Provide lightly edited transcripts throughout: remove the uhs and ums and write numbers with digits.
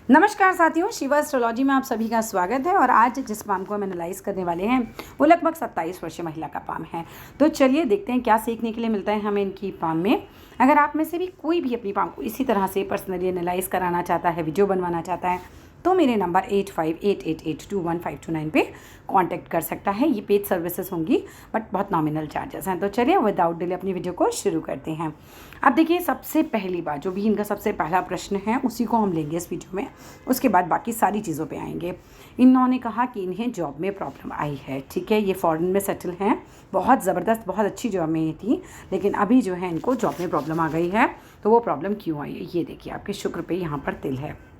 नमस्कार साथियों, शिवा एस्ट्रोलॉजी में आप सभी का स्वागत है। और आज जिस पाम को हम एनालाइज करने वाले हैं वो लगभग 27 वर्षीय महिला का पाम है। तो चलिए देखते हैं क्या सीखने के लिए मिलता है हमें इनकी पाम में। अगर आप में से भी कोई भी अपनी पाम को इसी तरह से पर्सनली एनालाइज कराना चाहता है, वीडियो बनवाना चाहता है, तो मेरे नंबर 8588821529 पे कांटेक्ट कर सकता है। ये पेड सर्विसेज होंगी बट बहुत नॉमिनल चार्जेस हैं। तो चलिए विदाउट डिले अपनी वीडियो को शुरू करते हैं। अब देखिए, सबसे पहली बात जो भी इनका सबसे पहला प्रश्न है उसी को हम लेंगे इस वीडियो में, उसके बाद बाकी सारी चीज़ों पे आएंगे। इन्होंने कहा कि इन्हें जॉब में प्रॉब्लम आई है। ठीक है, ये फॉरेन में सेटल हैं, बहुत ज़बरदस्त बहुत अच्छी जॉब में ये थी, लेकिन अभी जो है इनको जॉब में प्रॉब्लम आ गई है। तो वो प्रॉब्लम क्यों आई है, ये देखिए आपके शुक्र पे यहाँ पर तिल है।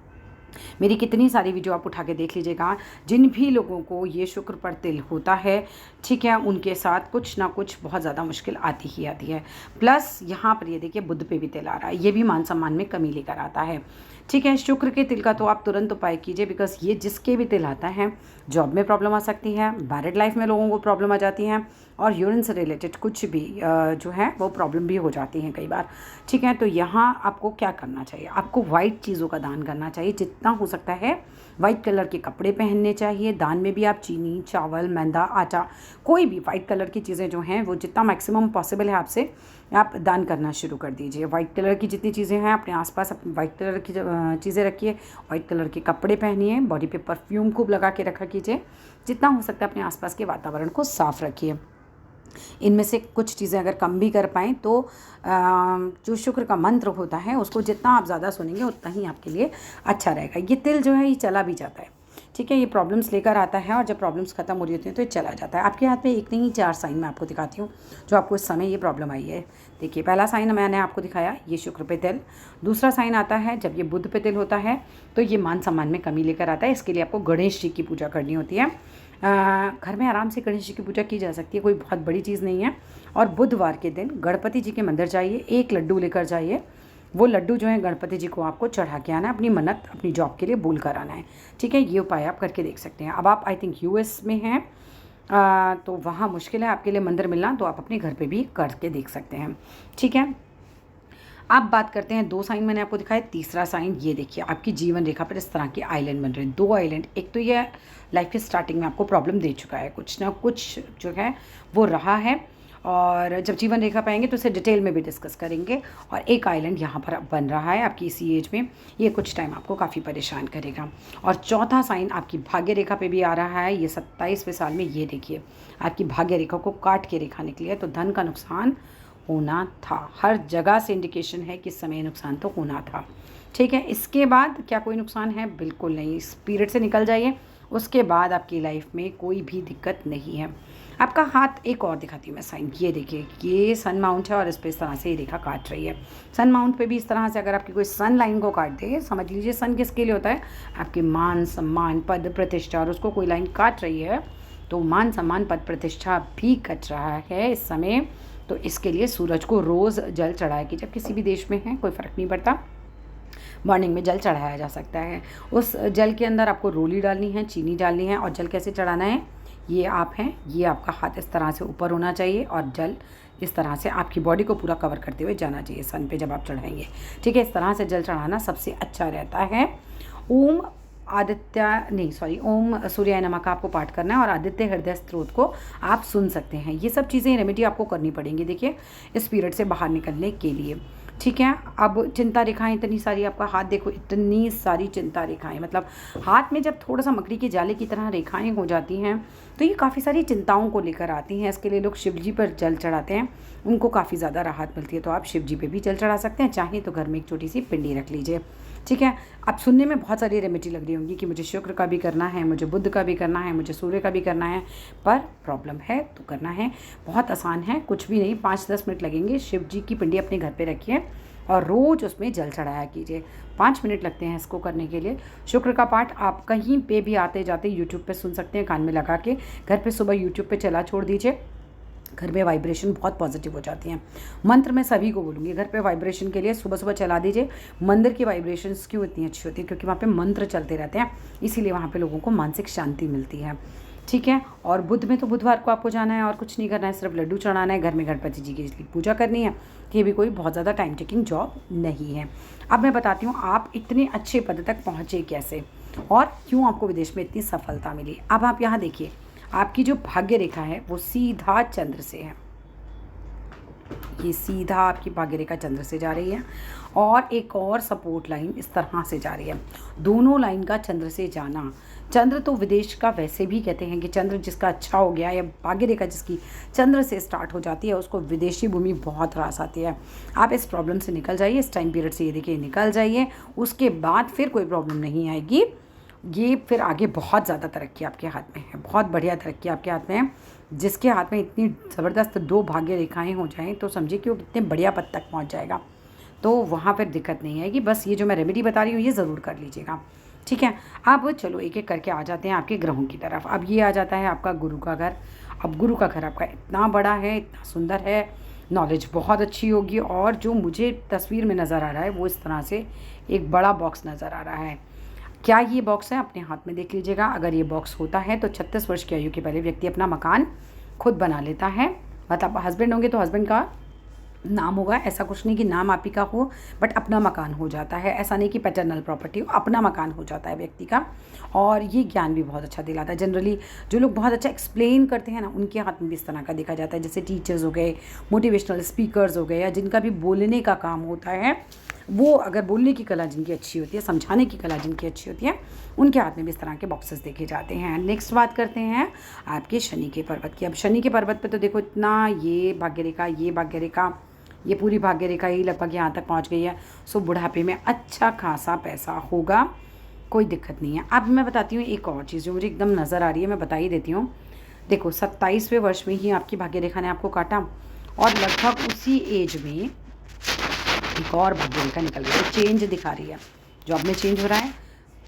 मेरी कितनी सारी वीडियो आप उठा के देख लीजिएगा। जिन भी लोगों को ये शुक्र पर तिल होता है, ठीक है, उनके साथ कुछ ना कुछ बहुत ज़्यादा मुश्किल आती ही आती है। प्लस यहाँ पर ये देखिए बुध पे भी तिल आ रहा है, ये भी मान सम्मान में कमी लेकर आता है। ठीक है, शुक्र के तिल का तो आप तुरंत उपाय कीजिए, बिकॉज ये जिसके भी तिल आता है जॉब में प्रॉब्लम आ सकती है, मैरिड लाइफ में लोगों को प्रॉब्लम आ जाती है, और यूरिन से रिलेटेड कुछ भी जो है वो प्रॉब्लम भी हो जाती हैं कई बार। ठीक है, तो यहाँ आपको क्या करना चाहिए, आपको वाइट चीज़ों का दान करना चाहिए। जितना हो सकता है वाइट कलर के कपड़े पहनने चाहिए। दान में भी आप चीनी, चावल, मैदा, आटा, कोई भी वाइट कलर की चीज़ें जो हैं वो जितना मैक्सिमम पॉसिबल है आपसे आप दान करना शुरू कर दीजिए। वाइट कलर की जितनी चीज़ें हैं अपने आसपास अपनी वाइट कलर की चीज़ें रखिए, वाइट कलर के कपड़े पहनिए, बॉडी पे परफ्यूम खूब लगा के रखा कीजिए। जितना हो सकता है अपने आसपास के वातावरण को साफ़ रखिए। इनमें से कुछ चीज़ें अगर कम भी कर पाएँ तो जो शुक्र का मंत्र होता है उसको जितना आप ज़्यादा सुनेंगे उतना ही आपके लिए अच्छा रहेगा। ये तिल जो है ये चला भी जाता है। ठीक है, ये प्रॉब्लम्स लेकर आता है और जब प्रॉब्लम्स खत्म हो रही होती हैं तो ये चला जाता है। आपके हाथ में एक नहीं 4 साइन मैं आपको दिखाती हूँ जो आपको इस समय ये प्रॉब्लम आई है। देखिए, पहला साइन मैंने आपको दिखाया, ये शुक्र पे तिल। दूसरा साइन आता है जब ये बुध पे तिल होता है तो ये मान सम्मान में कमी लेकर आता है। इसके लिए आपको गणेश जी की पूजा करनी होती है। घर में आराम से गणेश जी की पूजा की जा सकती है, कोई बहुत बड़ी चीज़ नहीं है। और बुधवार के दिन गणपति जी के मंदिर जाइए, एक लड्डू लेकर जाइए। वो लड्डू जो है गणपति जी को आपको चढ़ा के आना है, अपनी मन्नत अपनी जॉब के लिए बोल कर आना है। ठीक है, ये उपाय आप करके देख सकते हैं। अब आप आई थिंक यूएस में हैं, तो वहाँ मुश्किल है आपके लिए मंदिर मिलना, तो आप अपने घर पे भी करके देख सकते हैं। ठीक है, अब बात करते हैं 2 साइन मैंने आपको दिखाया। तीसरा साइन ये देखिए, आपकी जीवन रेखा पर इस तरह के आइलैंड बन रहे हैं, 2 आइलैंड। एक तो ये लाइफ की स्टार्टिंग में आपको प्रॉब्लम दे चुका है, कुछ ना कुछ जो है वो रहा है, और जब जीवन रेखा पाएंगे तो इसे डिटेल में भी डिस्कस करेंगे। और एक आइलैंड यहाँ पर बन रहा है आपकी इसी एज में, ये कुछ टाइम आपको काफ़ी परेशान करेगा। और चौथा साइन आपकी भाग्य रेखा पे भी आ रहा है, ये 27वें साल में। ये देखिए आपकी भाग्य रेखा को काट के रेखा निकली है, तो धन का नुकसान होना था। हर जगह से इंडिकेशन है कि इस समय नुकसान तो होना था। ठीक है, इसके बाद क्या कोई नुकसान है? बिल्कुल नहीं। इस पीरियड से निकल जाइए, उसके बाद आपकी लाइफ में कोई भी दिक्कत नहीं है। आपका हाथ एक और दिखाती हूँ मैं साइन, ये देखिए, ये सन माउंट है और इस पर इस तरह से ये रेखा काट रही है। सन माउंट पे भी इस तरह से अगर आपकी कोई सन लाइन को काट दे, समझ लीजिए सन किसके लिए होता है, आपके मान सम्मान पद प्रतिष्ठा, और उसको कोई लाइन काट रही है तो मान सम्मान पद प्रतिष्ठा भी कट रहा है इस समय। तो इसके लिए सूरज को रोज़ जल चढ़ाया कि जब किसी भी देश में है कोई फ़र्क नहीं पड़ता, मॉर्निंग में जल चढ़ाया जा सकता है। उस जल के अंदर आपको रोली डालनी है, चीनी डालनी है। और जल कैसे चढ़ाना है, ये आप हैं, ये आपका हाथ इस तरह से ऊपर होना चाहिए और जल इस तरह से आपकी बॉडी को पूरा कवर करते हुए जाना चाहिए सन पे जब आप चढ़ाएंगे। ठीक है, इस तरह से जल चढ़ाना सबसे अच्छा रहता है। ओम ओम सूर्याय नमः का आपको पाठ करना है और आदित्य हृदय स्त्रोत को आप सुन सकते हैं। ये सब चीज़ें रेमेडी आपको करनी पड़ेंगी देखिए इस पीरियड से बाहर निकलने के लिए। ठीक है, अब चिंता रेखाएं इतनी सारी, आपका हाथ देखो, इतनी सारी चिंता रेखाएं, मतलब हाथ में जब थोड़ा सा मकड़ी के जाले की तरह रेखाएं हो जाती हैं तो ये काफ़ी सारी चिंताओं को लेकर आती हैं। इसके लिए लोग शिव जी पर जल चढ़ाते हैं, उनको काफ़ी ज़्यादा राहत मिलती है। तो आप शिव जी पे भी जल चढ़ा सकते हैं, चाहे तो घर में एक छोटी सी पिंडी रख लीजिए। ठीक है, अब सुनने में बहुत सारी रेमेडी लग रही होंगी कि मुझे शुक्र का भी करना है, मुझे बुध का भी करना है, मुझे सूर्य का भी करना है, पर प्रॉब्लम है तो करना है। बहुत आसान है, कुछ भी नहीं, 5-10 मिनट लगेंगे। शिव जी की पिंडी अपने घर पे रखिए और रोज़ उसमें जल चढ़ाया कीजिए। 5 मिनट लगते हैं इसको करने के लिए। शुक्र का पाठ आप कहीं पे भी आते जाते यूट्यूब पे सुन सकते हैं, कान में लगा के। घर पे सुबह यूट्यूब पे चला छोड़ दीजिए, घर में वाइब्रेशन बहुत पॉजिटिव हो जाती हैं। मंत्र मैं सभी को बोलूँगी, घर पे वाइब्रेशन के लिए सुबह सुबह चला दीजिए। मंदिर की वाइब्रेशंस क्यों इतनी अच्छी होती है? क्योंकि वहाँ पे मंत्र चलते रहते हैं, इसीलिए वहाँ पे लोगों को मानसिक शांति मिलती है। ठीक है। और बुध में तो बुधवार को आपको जाना है और कुछ नहीं करना है, सिर्फ लड्डू चढ़ाना है, घर में गणपति जी की पूजा करनी है। ये भी कोई बहुत ज़्यादा टाइम टेकिंग जॉब नहीं है। अब मैं बताती हूँ आप इतने अच्छे पद तक पहुँचे कैसे और क्यों आपको विदेश में इतनी सफलता मिली। अब आप यहाँ देखिए, आपकी जो भाग्य रेखा है वो सीधा चंद्र से है, ये सीधा आपकी भाग्य रेखा चंद्र से जा रही है और एक और सपोर्ट लाइन इस तरह से जा रही है। दोनों लाइन का चंद्र से जाना, चंद्र तो विदेश का वैसे भी कहते हैं कि चंद्र जिसका अच्छा हो गया या भाग्य रेखा जिसकी चंद्र से स्टार्ट हो जाती है उसको विदेशी भूमि बहुत रास आती है। आप इस प्रॉब्लम से निकल जाइए, इस टाइम पीरियड से ये देखिए निकल जाइए, उसके बाद फिर कोई प्रॉब्लम नहीं आएगी। ये फिर आगे बहुत ज़्यादा तरक्की आपके हाथ में है, बहुत बढ़िया तरक्की आपके हाथ में है। जिसके हाथ में इतनी ज़बरदस्त 2 भाग्य रेखाएं हो जाएं तो समझिए कि वो कितने बढ़िया पद तक पहुंच जाएगा, तो वहाँ पर दिक्कत नहीं आएगी। बस ये जो मैं रेमेडी बता रही हूँ ये ज़रूर कर लीजिएगा, ठीक है। अब चलो एक एक करके आ जाते हैं आपके ग्रहों की तरफ। अब ये आ जाता है आपका गुरु का घर। अब गुरु का घर आपका इतना बड़ा है, इतना सुंदर है, नॉलेज बहुत अच्छी होगी और जो मुझे तस्वीर में नज़र आ रहा है वो इस तरह से एक बड़ा बॉक्स नज़र आ रहा है। क्या ये बॉक्स है अपने हाथ में देख लीजिएगा। अगर ये बॉक्स होता है तो 36 वर्ष की आयु के पहले व्यक्ति अपना मकान खुद बना लेता है। मतलब हस्बैंड होंगे तो हस्बैंड का नाम होगा, ऐसा कुछ नहीं कि नाम आप ही का हो, बट अपना मकान हो जाता है। ऐसा नहीं कि पैटर्नल प्रॉपर्टी हो, अपना मकान हो जाता है व्यक्ति का। और ये ज्ञान भी बहुत अच्छा दिलाता है। जनरली जो लोग बहुत अच्छा एक्सप्लेन करते हैं ना उनके हाथ में भी इस तरह का देखा जाता है, जैसे टीचर्स हो गए, मोटिवेशनल स्पीकर्स हो गए, या जिनका भी बोलने का काम होता है, वो अगर बोलने की कला जिनकी अच्छी होती है, समझाने की कला जिनकी अच्छी होती है, उनके हाथ में भी इस तरह के बॉक्सेस देखे जाते हैं। नेक्स्ट बात करते हैं आपके शनि के पर्वत की। अब शनि के पर्वत पे तो देखो इतना, ये भाग्य रेखा, ये भाग्य रेखा, ये पूरी भाग्य रेखा ही लगभग यहाँ तक पहुँच गई है। सो बुढ़ापे में अच्छा खासा पैसा होगा, कोई दिक्कत नहीं है। अब मैं बताती हूँ एक और चीज़ जो मुझे एकदम नज़र आ रही है, मैं बता ही देती हूँ। देखो 27वें वर्ष में ही आपकी भाग्य रेखा ने आपको काटा और लगभग उसी एज में एक और भाग्य रेखा निकल गई, तो चेंज दिखा रही है, जॉब में चेंज हो रहा है।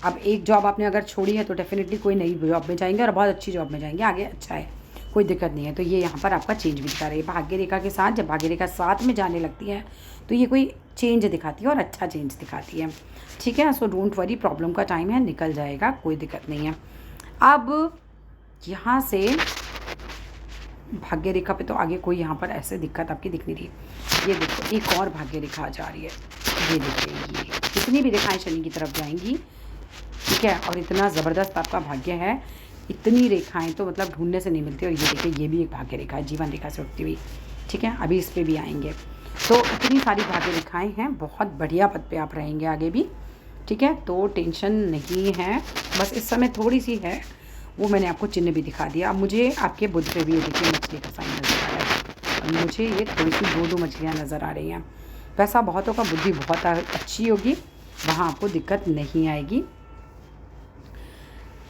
अब एक जॉब आपने अगर छोड़ी है तो डेफिनेटली कोई नई जॉब में जाएंगे और बहुत अच्छी जॉब में जाएंगे, आगे अच्छा है, कोई दिक्कत नहीं है। तो ये यहाँ पर आपका चेंज भी दिखा रही है भाग्य रेखा के साथ। जब भाग्य रेखा साथ में जाने लगती है तो ये कोई चेंज दिखाती है और अच्छा चेंज दिखाती है, ठीक है। सो डोंट वरी, प्रॉब्लम का टाइम है, निकल जाएगा, कोई दिक्कत नहीं है। अब यहाँ से भाग्य रेखा पे तो आगे कोई यहाँ पर ऐसे दिक्कत आपकी दिख नहीं रही। ये देखो एक और भाग्य रेखा जा रही है, ये देखिए, ये कितनी भी रेखाएं शनि की तरफ जाएंगी, ठीक है। और इतना ज़बरदस्त आपका भाग्य है, इतनी रेखाएं तो मतलब ढूंढने से नहीं मिलती। और ये देखिए ये भी एक भाग्य रेखा है, जीवन रेखा से उठती हुई, ठीक है। अभी इस पर भी आएंगे। तो इतनी सारी भाग्य रेखाएं हैं, बहुत बढ़िया पद पे आप रहेंगे आगे भी, ठीक है। तो टेंशन नहीं है, बस इस समय थोड़ी सी है, वो मैंने आपको चिन्ह भी दिखा दिया। अब मुझे आपके बुध पे भी ये देखिए मछली का साइन नज़र आ रहा है और मुझे ये थोड़ी सी दो मछलियाँ नज़र आ रही हैं। पैसा बहुत होगा, बुद्धि बहुत अच्छी होगी, वहाँ आपको दिक्कत नहीं आएगी।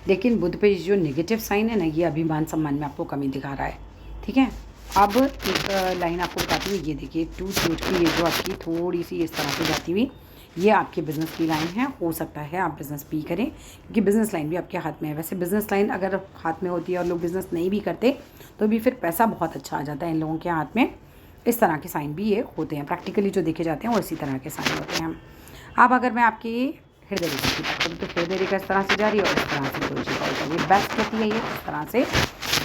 लेकिन बुध पे जो नेगेटिव साइन है ना, ये अभिमान सम्मान में आपको कमी दिखा रहा है, ठीक है। अब एक लाइन आपको बताती हूँ, ये देखिए टूट की, ये जो आपकी थोड़ी सी इस तरह से जाती हुई, ये आपके बिज़नेस की लाइन है। हो सकता है आप बिज़नेस भी करें क्योंकि बिज़नेस लाइन भी आपके हाथ में है। वैसे बिज़नेस लाइन अगर हाथ में होती है और लोग बिज़नेस नहीं भी करते तो भी फिर पैसा बहुत अच्छा आ जाता है इन लोगों के हाथ में। इस तरह के साइन भी ये होते हैं, प्रैक्टिकली जो देखे जाते हैं वो इसी तरह के साइन होते हैं। अब अगर मैं आपकी हृदय रेखा की बात करूँ तो हृदय रेखा इस तरह से जा रही है और इस तरह से दो जीवा होता है, ये बेस्ट होती है। ये इस तरह से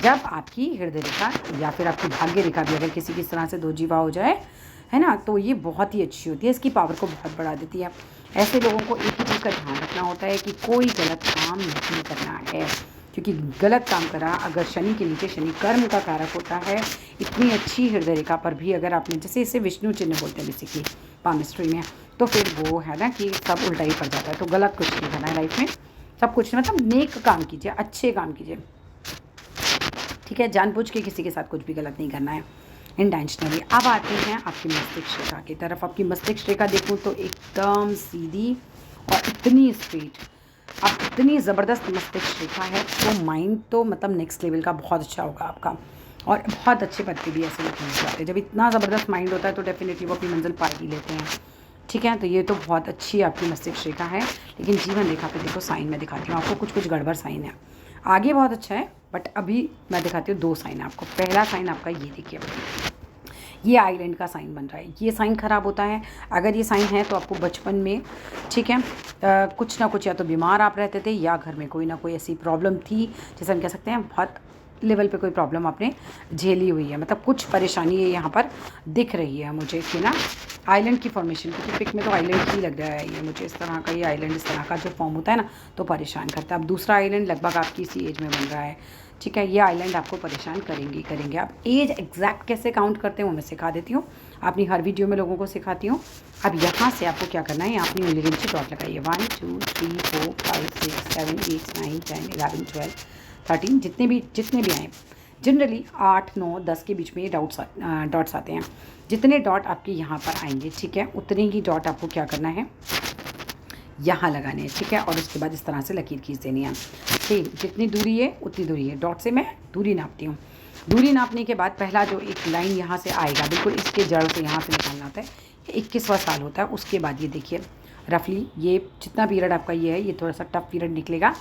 जब आपकी हृदय रेखा या फिर आपकी भाग्य रेखा भी अगर किसी की इस तरह से दो जीवा हो जाए, है ना, तो ये बहुत ही अच्छी होती है, इसकी पावर को बहुत बढ़ा देती है। ऐसे लोगों को एक ही चीज़ का ध्यान रखना होता है कि कोई गलत काम नहीं करना है, क्योंकि गलत काम करा, अगर शनि के नीचे शनि कर्म का कारक होता है, इतनी अच्छी हृदय रेखा पर भी अगर आपने, जैसे इसे विष्णु चिन्ह बोलते हैं बेसिकली पामिस्ट्री में, तो फिर वो है ना कि सब उल्टा ही पड़ जाता है। तो गलत कुछ नहीं करना है लाइफ में, सब कुछ मतलब नेक काम कीजिए, अच्छे काम कीजिए, ठीक है। जानबूझ के किसी के साथ कुछ भी गलत नहीं करना है, इंटेंशनली। अब आते हैं आपकी मस्तिष्क रेखा की तरफ। आपकी मस्तिष्क रेखा देखूँ तो एकदम सीधी और इतनी स्ट्रेट, अब इतनी ज़बरदस्त मस्तिष्क रेखा है, तो माइंड तो मतलब नेक्स्ट लेवल का बहुत अच्छा होगा आपका, और बहुत अच्छे पद पे भी ऐसे लोग पहुँच जाते हैं। जब इतना ज़बरदस्त माइंड होता है तो डेफिनेटली वो अपनी मंजिल पा ही लेते हैं, ठीक है। तो ये तो बहुत अच्छी आपकी मस्तिष्क रेखा है। लेकिन जीवन रेखा पे देखो साइन मैं दिखाती हूँ आपको, कुछ कुछ गड़बड़ साइन है। आगे बहुत अच्छा है बट अभी मैं दिखाती हूँ दो साइन आपको। पहला साइन आपका ये देखिए, ये आइलैंड का साइन बन रहा है। ये साइन ख़राब होता है। अगर ये साइन है तो आपको बचपन में, ठीक है, कुछ ना कुछ या तो बीमार आप रहते थे या घर में कोई ना कोई ऐसी प्रॉब्लम थी, जैसे हम कह सकते हैं बहुत लेवल पे कोई प्रॉब्लम आपने झेली हुई है, मतलब कुछ परेशानी है यहाँ पर दिख रही है मुझे कि ना आइलैंड की फॉर्मेशन, क्योंकि पिक में तो आइलैंड ही लग रहा है ये मुझे, इस तरह का ये आइलैंड, इस तरह का जो फॉर्म होता है ना तो परेशान करता है। अब दूसरा आइलैंड लगभग आपकी इसी एज में बन रहा है, ठीक है। ये आइलैंड आपको परेशान करेंगे। आप एज एग्जैक्ट कैसे काउंट करते हैं वो मैं सिखा देती हूँ, अपनी हर वीडियो में लोगों को सिखाती हूँ। अब यहाँ से आपको क्या करना है, यहाँ अपनी उंगली के नीचे डॉट लगाइए। 1 2 3 4 5 6 7 8 9 10 11 12 13, जितने भी आए। जनरली 8 9 10 के बीच में ये डॉट्स आते हैं। जितने डॉट आपके यहाँ पर आएंगे, ठीक है, उतने ही डॉट आपको क्या करना है, यहाँ लगाने हैं, ठीक है। और उसके बाद इस तरह से लकीर खींच देनी है। ठीक, जितनी दूरी है उतनी दूरी है। डॉट से मैं दूरी नापती हूँ। दूरी नापने के बाद पहला जो एक लाइन यहाँ से आएगा, बिल्कुल इसके जड़ से यहाँ से निकालना होता है। 21वां साल होता है। उसके बाद ये देखिए रफली ये जितना पीरियड आपका ये है, ये थोड़ा सा टफ पीरियड निकलेगा,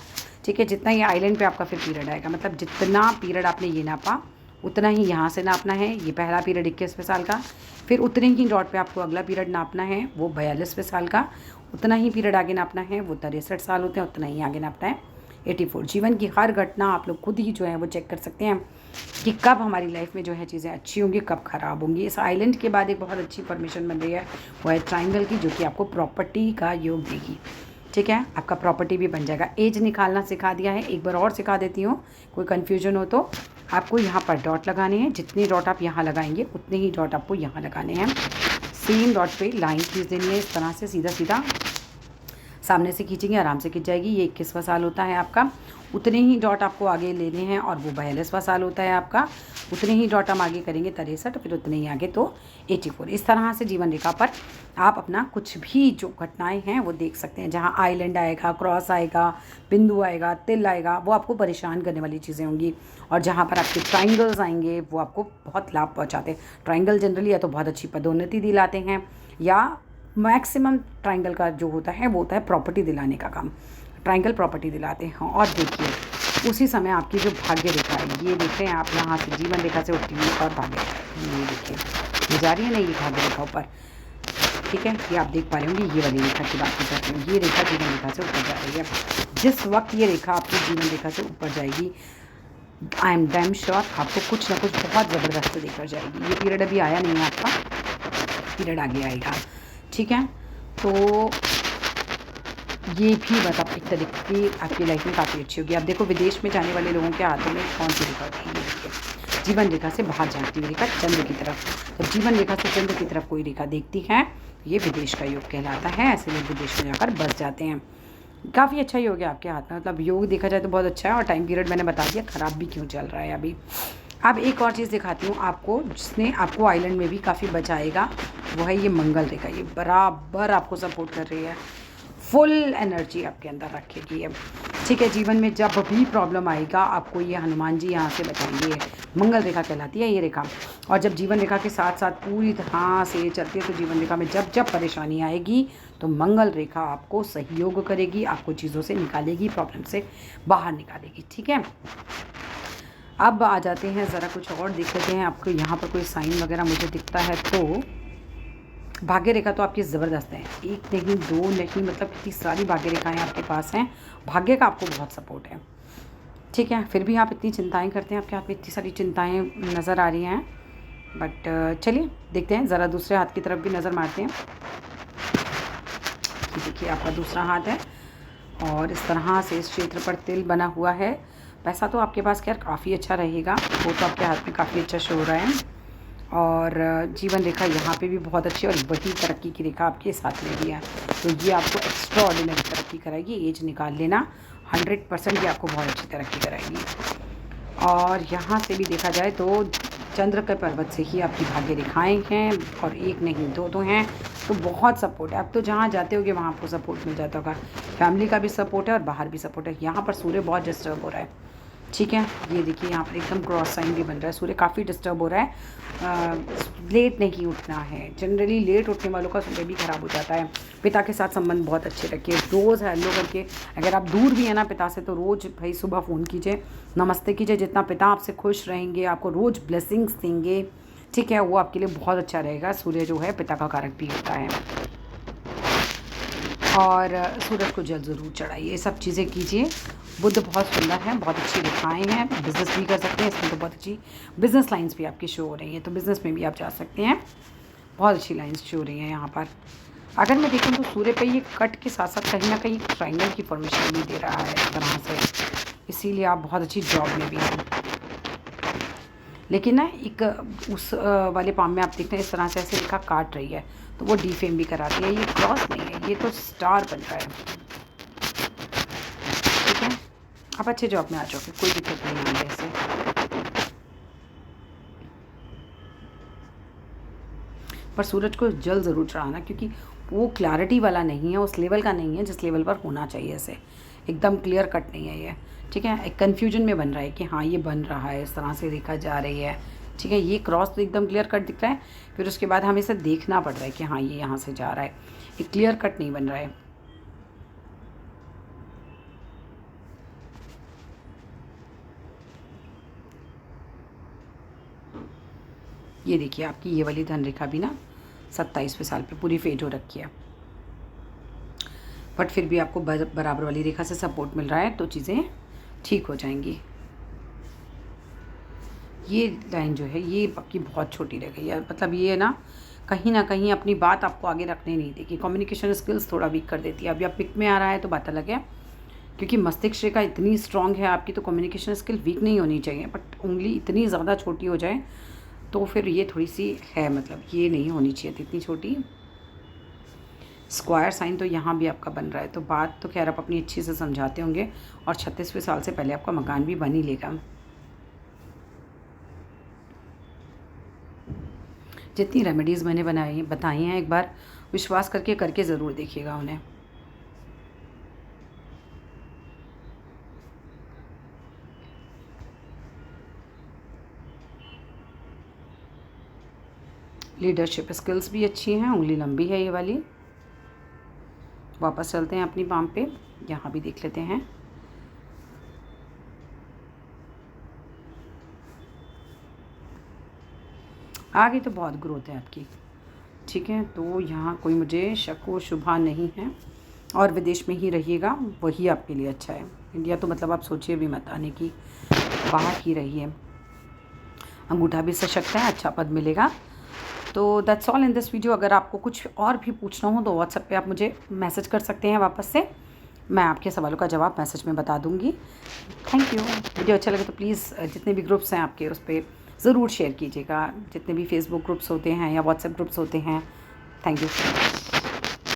ठीक है। जितना ये आइलैंड पे आपका फिर पीरियड आएगा, मतलब जितना पीरियड आपने ये नापा उतना ही यहाँ से नापना है। ये पहला पीरियड 21वें साल का, फिर उतने ही डॉट पे आपको अगला पीरियड नापना है, वो 42वें साल का। उतना ही पीरियड आगे नापना है, वो 63 साल होते हैं। उतना ही आगे नापना है 84। जीवन की हर घटना आप लोग खुद ही जो है वो चेक कर सकते हैं कि कब हमारी लाइफ में जो है चीज़ें अच्छी होंगी, कब ख़राब होंगी। इस आइलैंड के बाद एक बहुत अच्छी परमिशन बन रही है, वो है ट्राइंगल की, जो कि आपको प्रॉपर्टी का योग देगी, ठीक है। आपका प्रॉपर्टी भी बन जाएगा। एज निकालना सिखा दिया है, एक बार और सिखा देती हूँ, कोई कन्फ्यूजन हो तो। आपको यहाँ पर डॉट लगाने हैं। जितने डॉट आप यहाँ लगाएंगे उतने ही डॉट आपको यहाँ लगाने हैं। सेम डॉट पे लाइन खींच देनी है, इस तरह से सीधा सीधा सामने से खींचेंगे, आराम से खींच जाएगी। ये 21वां साल होता है आपका। उतने ही डॉट आपको आगे लेने हैं, और वो 42वां साल होता है आपका। उतने ही डॉट हम आगे करेंगे 63, फिर उतने ही आगे तो 84। इस तरह से जीवन रेखा पर आप अपना कुछ भी जो घटनाएं हैं वो देख सकते हैं। जहाँ आइलैंड आएगा, क्रॉस आएगा, बिंदु आएगा, तिल आएगा, वो आपको परेशान करने वाली चीज़ें होंगी। और जहाँ पर आपके ट्राइंगल्स आएंगे वो आपको बहुत लाभ पहुँचाते हैं। ट्राइंगल जनरली या तो बहुत अच्छी पदोन्नति दिलाते हैं, या मैक्सिमम ट्राइंगल का जो होता है वो होता है प्रॉपर्टी दिलाने का काम। ट्राइंगल प्रॉपर्टी दिलाते हैं। और देखिए उसी समय आपकी जो भाग्य रेखा है, ये देख रहे हैं आप, यहाँ से जीवन रेखा से उठती हुई और भाग्य रेखा, ये देखिए ये जा रही है ना, ये भाग्य रेखा ऊपर, ठीक है। ये आप देख पा रहे होंगे, ये वाली रेखा की बात कर रही हूँ। ये रेखा जीवन रेखा से ऊपर जा रही है। जिस वक्त ये रेखा आपकी जीवन रेखा से ऊपर जाएगी, आई एम डैम श्योर आपको कुछ ना कुछ बहुत ज़बरदस्त देकर जाएगी। ये पीरियड अभी आया नहीं है आपका, पीरियड आगे आएगा, ठीक है। तो ये भी मतलब एक तरीके की आपकी लाइफ में काफ़ी अच्छी होगी। आप देखो विदेश में जाने वाले लोगों के हाथों में कौन सी रेखा होती है, ये देखिए जीवन रेखा से बाहर जाती हुई रेखा चंद्र की तरफ। जब जीवन रेखा से चंद्र की तरफ कोई रेखा देखती है, ये विदेश का योग कहलाता है। ऐसे लोग विदेश में जाकर बस जाते हैं। काफ़ी अच्छा योग है आपके हाथ में, मतलब योग देखा जाए तो बहुत अच्छा है। और टाइम पीरियड मैंने बता दिया ख़राब भी क्यों चल रहा है अभी। अब एक और चीज़ दिखाती हूँ आपको, जिसने आपको आइलैंड में भी काफ़ी बचाएगा, वो है ये मंगल रेखा। ये बराबर आपको सपोर्ट कर रही है, फुल एनर्जी आपके अंदर रखेगी अब, ठीक है। जीवन में जब भी प्रॉब्लम आएगा आपको ये हनुमान जी यहाँ से बचाएंगे। मंगल रेखा कहलाती है ये रेखा। और जब जीवन रेखा के साथ साथ पूरी तरह से चलती है, तो जीवन रेखा में जब जब परेशानी आएगी तो मंगल रेखा आपको सहयोग करेगी, आपको चीज़ों से निकालेगी, प्रॉब्लम से बाहर निकालेगी, ठीक है। अब आ जाते हैं ज़रा कुछ और देख लेते हैं। आपको यहाँ पर कोई साइन वगैरह मुझे दिखता है तो भाग्य रेखा तो आपकी ज़बरदस्त है, एक नहीं दो नहीं, मतलब कितनी सारी भाग्य रेखाएं आपके पास हैं। भाग्य का आपको बहुत सपोर्ट है, ठीक है। फिर भी आप इतनी चिंताएं करते हैं, आपके हाथ में इतनी सारी चिंताएं नज़र आ रही हैं। बट चलिए देखते हैं, ज़रा दूसरे हाथ की तरफ भी नज़र मारते हैं। देखिए आपका दूसरा हाथ है, और इस तरह से इस क्षेत्र पर तिल बना हुआ है। पैसा तो आपके पास खैर काफ़ी अच्छा रहेगा, वो तो आपके हाथ में काफ़ी अच्छा शो हो रहा है। और जीवन रेखा यहाँ पे भी बहुत अच्छी, और वही तरक्की की रेखा आपके साथ में भी है, तो ये आपको एक्स्ट्रा ऑर्डिनरी तरक्की कराएगी। एज निकाल लेना, 100% ये आपको बहुत अच्छी तरक्की कराएगी। और यहाँ से भी देखा जाए तो चंद्र के पर्वत से ही आपकी भाग्य रेखाएँ हैं, और एक नहीं दो तो हैं, तो बहुत सपोर्ट है। अब तो जहाँ जाते होगे वहाँ आपको सपोर्ट मिल जाता होगा। फैमिली का भी सपोर्ट है और बाहर भी सपोर्ट है। यहाँ पर सूर्य बहुत डिस्टर्ब हो रहा है, ठीक है। ये देखिए यहाँ पर एकदम क्रॉस साइन भी बन रहा है, सूर्य काफ़ी डिस्टर्ब हो रहा है। लेट नहीं उठना है, जनरली लेट उठने वालों का सूर्य भी ख़राब हो जाता है। पिता के साथ संबंध बहुत अच्छे रखिए, रोज़ हेलो करके, अगर आप दूर भी हैं ना पिता से, तो रोज़ भाई सुबह फ़ोन कीजिए, नमस्ते कीजिए। जितना पिता आपसे खुश रहेंगे, आपको रोज़ ब्लेसिंग्स देंगे, ठीक है, वो आपके लिए बहुत अच्छा रहेगा। सूर्य जो है पिता का कारक भी होता है। और सूरज को जल ज़रूर चढ़ाइए, ये सब चीज़ें कीजिए। बुध बहुत सुंदर है, बहुत अच्छी रेखाएँ हैं, बिज़नेस भी कर सकते हैं। इसमें तो बहुत अच्छी बिज़नेस लाइन्स भी आपकी शो हो रही हैं, तो बिज़नेस में भी आप जा सकते हैं। बहुत अच्छी लाइन्स शो हो रही हैं यहाँ पर। अगर मैं देखूँ तो सूर्य पे ये कट के साथ साथ कहीं ना कहीं ट्रायंगल की फॉर्मेशन भी दे रहा है इस तरह से, इसीलिए आप बहुत अच्छी जॉब में भी हैं। लेकिन ना एक उस वाले पाम में आप देखते हैं इस तरह से ऐसे रेखा काट रही है, तो वो डीफेम भी कराती है। ये क्रॉस नहीं है, ये तो स्टार बन रहा है। ठीक है, आप अच्छे जॉब में आ जाओगे, कोई दिक्कत नहीं आएगी ऐसे। पर सूरज को जल ज़रूर चढ़ाना, क्योंकि वो क्लैरिटी वाला नहीं है, उस लेवल का नहीं है जिस लेवल पर होना चाहिए। ऐसे एकदम क्लियर कट नहीं है ये। ठीक है, एक कन्फ्यूजन में बन रहा है कि हाँ ये बन रहा है, इस तरह से रेखा जा रही है। ठीक है, ये क्रॉस तो एकदम क्लियर कट दिख रहा है, फिर उसके बाद हमें इसे देखना पड़ रहा है कि हाँ ये यहाँ से जा रहा है, एक क्लियर कट नहीं बन रहा है। ये देखिए आपकी ये वाली धन रेखा भी ना 27वें साल पे पूरी फेड हो रखी है, बट फिर भी आपको बराबर वाली रेखा से सपोर्ट मिल रहा है, तो चीज़ें ठीक हो जाएंगी। ये लाइन जो है ये आपकी बहुत छोटी रह गई है, मतलब ये ना कहीं अपनी बात आपको आगे रखने नहीं देगी। कम्युनिकेशन स्किल्स थोड़ा वीक कर देती है। अभी आप पिक में आ रहा है तो बात अलग है, क्योंकि मस्तिष्क रेखा इतनी स्ट्रांग है आपकी, तो कम्युनिकेशन स्किल वीक नहीं होनी चाहिए, बट उंगली इतनी ज़्यादा छोटी हो जाए तो फिर ये थोड़ी सी है, मतलब ये नहीं होनी चाहिए थी इतनी छोटी। स्क्वायर साइन तो यहाँ भी आपका बन रहा है, तो बात तो खैर आप अपनी अच्छी से समझाते होंगे, और 36वें साल से पहले आपका मकान भी बन ही लेगा। जितनी रेमेडीज़ मैंने बताई हैं, एक बार विश्वास करके ज़रूर देखिएगा उन्हें। लीडरशिप स्किल्स भी अच्छी हैं, उंगली लंबी है ये वाली। वापस चलते हैं अपनी पाम पे, यहाँ भी देख लेते हैं। आगे तो बहुत ग्रोथ है आपकी। ठीक है, तो यहाँ कोई मुझे शक व शुबा नहीं है, और विदेश में ही रहिएगा, वही आपके लिए अच्छा है। इंडिया तो मतलब आप सोचिए भी मत आने की, बाहर ही रहिए। अंगूठा भी सशक्त है, अच्छा पद मिलेगा। तो that's all in this video. अगर आपको कुछ और भी पूछना हो तो व्हाट्सएप पे आप मुझे मैसेज कर सकते हैं वापस से, मैं आपके सवालों का जवाब मैसेज में बता दूंगी। Thank you. वीडियो अच्छा लगे तो प्लीज़ जितने भी ग्रुप्स हैं आपके उस पर ज़रूर शेयर कीजिएगा, जितने भी फेसबुक ग्रुप्स होते हैं या व्हाट्सएप ग्रुप्स होते हैं। Thank you.